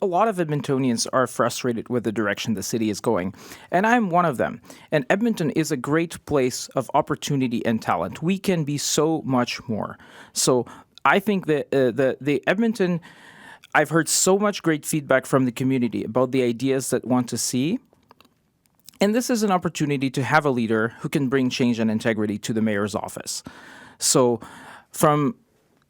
A lot of Edmontonians are frustrated with the direction the city is going, and I'm one of them. And Edmonton is a great place of opportunity and talent. We can be so much more. So I think that the Edmonton, I've heard so much great feedback from the community about the ideas that want to see. And this is an opportunity to have a leader who can bring change and integrity to the mayor's office. So from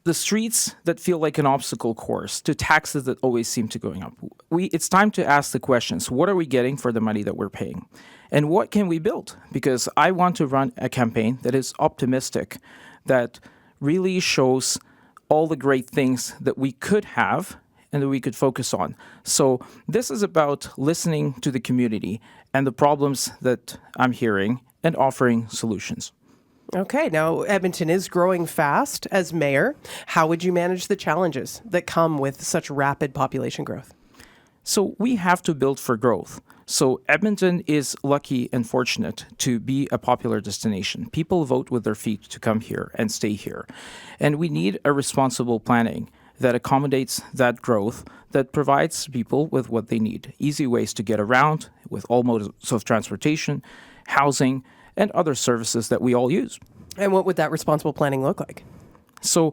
the streets that feel like an obstacle course to taxes that always seem to going up. It's time to ask the questions. What are we getting for the money that we're paying? And what can we build? Because I want to run a campaign that is optimistic, that really shows all the great things that we could have and that we could focus on. So this is about listening to the community and the problems that I'm hearing and offering solutions. Okay, now Edmonton is growing fast as mayor. How would you manage the challenges that come with such rapid population growth? So we have to build for growth. So Edmonton is lucky and fortunate to be a popular destination. People vote with their feet to come here and stay here. And we need a responsible planning that accommodates that growth, that provides people with what they need. Easy ways to get around with all modes of transportation, housing, and other services that we all use. And what would that responsible planning look like? So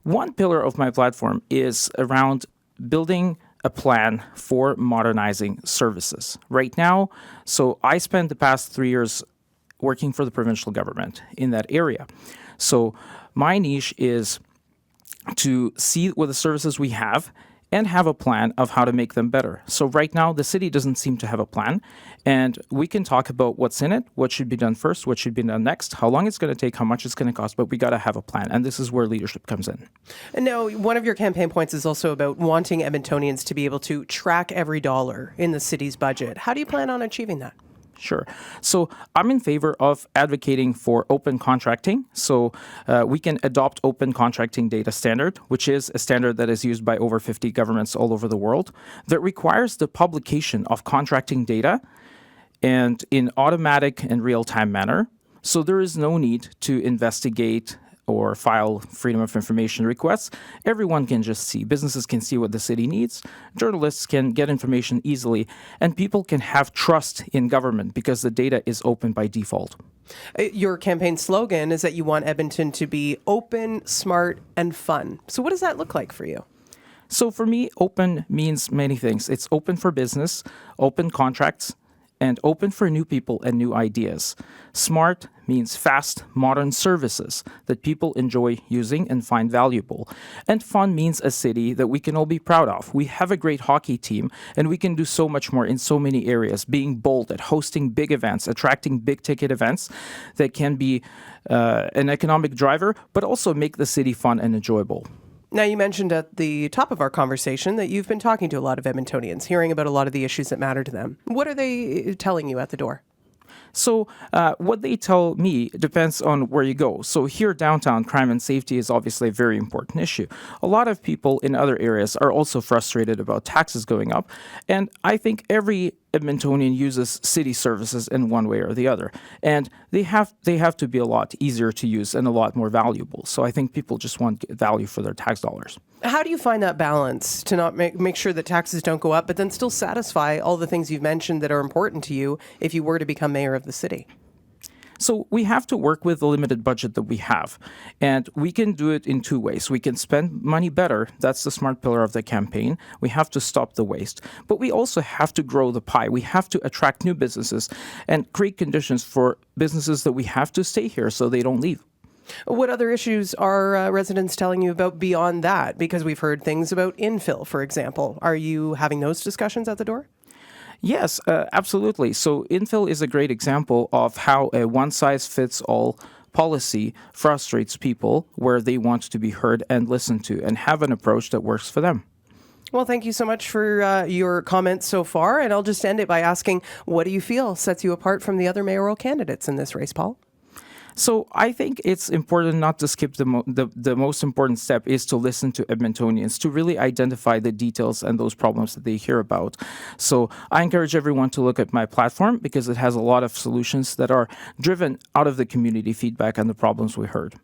one pillar of my platform is around building a plan for modernizing services. Right now, so I spent the past 3 years working for the provincial government in that area. So my niche is to see what the services we have and have a plan of how to make them better. So right now, the city doesn't seem to have a plan, and we can talk about what's in it, what should be done first, what should be done next, how long it's going to take, how much it's going to cost, but we got to have a plan, and this is where leadership comes in. And now, one of your campaign points is also about wanting Edmontonians to be able to track every dollar in the city's budget. How do you plan on achieving that? Sure. So I'm in favor of advocating for open contracting. So we can adopt open contracting data standard, which is a standard that is used by over 50 governments all over the world, that requires the publication of contracting data and in automatic and real-time manner. So there is no need to investigate or file freedom of information requests. Everyone can just see. Businesses can see what the city needs. Journalists can get information easily. And people can have trust in government because the data is open by default. Your campaign slogan is that you want Edmonton to be open, smart, and fun. So what does that look like for you? So for me, open means many things. It's open for business, open contracts, and open for new people and new ideas. Smart means fast, modern services that people enjoy using and find valuable. And fun means a city that we can all be proud of. We have a great hockey team, and we can do so much more in so many areas, being bold at hosting big events, attracting big-ticket events that can be an economic driver, but also make the city fun and enjoyable. Now, you mentioned at the top of our conversation that you've been talking to a lot of Edmontonians, hearing about a lot of the issues that matter to them. What are they telling you at the door? So what they tell me depends on where you go. So here downtown, crime and safety is obviously a very important issue. A lot of people in other areas are also frustrated about taxes going up. And I think every Edmontonian uses city services in one way or the other. And they have to be a lot easier to use and a lot more valuable. So I think people just want value for their tax dollars. How do you find that balance to not make sure that taxes don't go up, but then still satisfy all the things you've mentioned that are important to you if you were to become mayor of the city? So we have to work with the limited budget that we have. And we can do it in two ways. We can spend money better. That's the smart pillar of the campaign. We have to stop the waste. But we also have to grow the pie. We have to attract new businesses and create conditions for businesses that we have to stay here so they don't leave. What other issues are residents telling you about beyond that? Because we've heard things about infill, for example. Are you having those discussions at the door? Yes, absolutely. So infill is a great example of how a one-size-fits-all policy frustrates people where they want to be heard and listened to and have an approach that works for them. Well, thank you so much for your comments so far. And I'll just end it by asking, what do you feel sets you apart from the other mayoral candidates in this race, Paul? So I think it's important not to skip the most important step is to listen to Edmontonians, to really identify the details and those problems that they hear about. So I encourage everyone to look at my platform because it has a lot of solutions that are driven out of the community feedback and the problems we heard.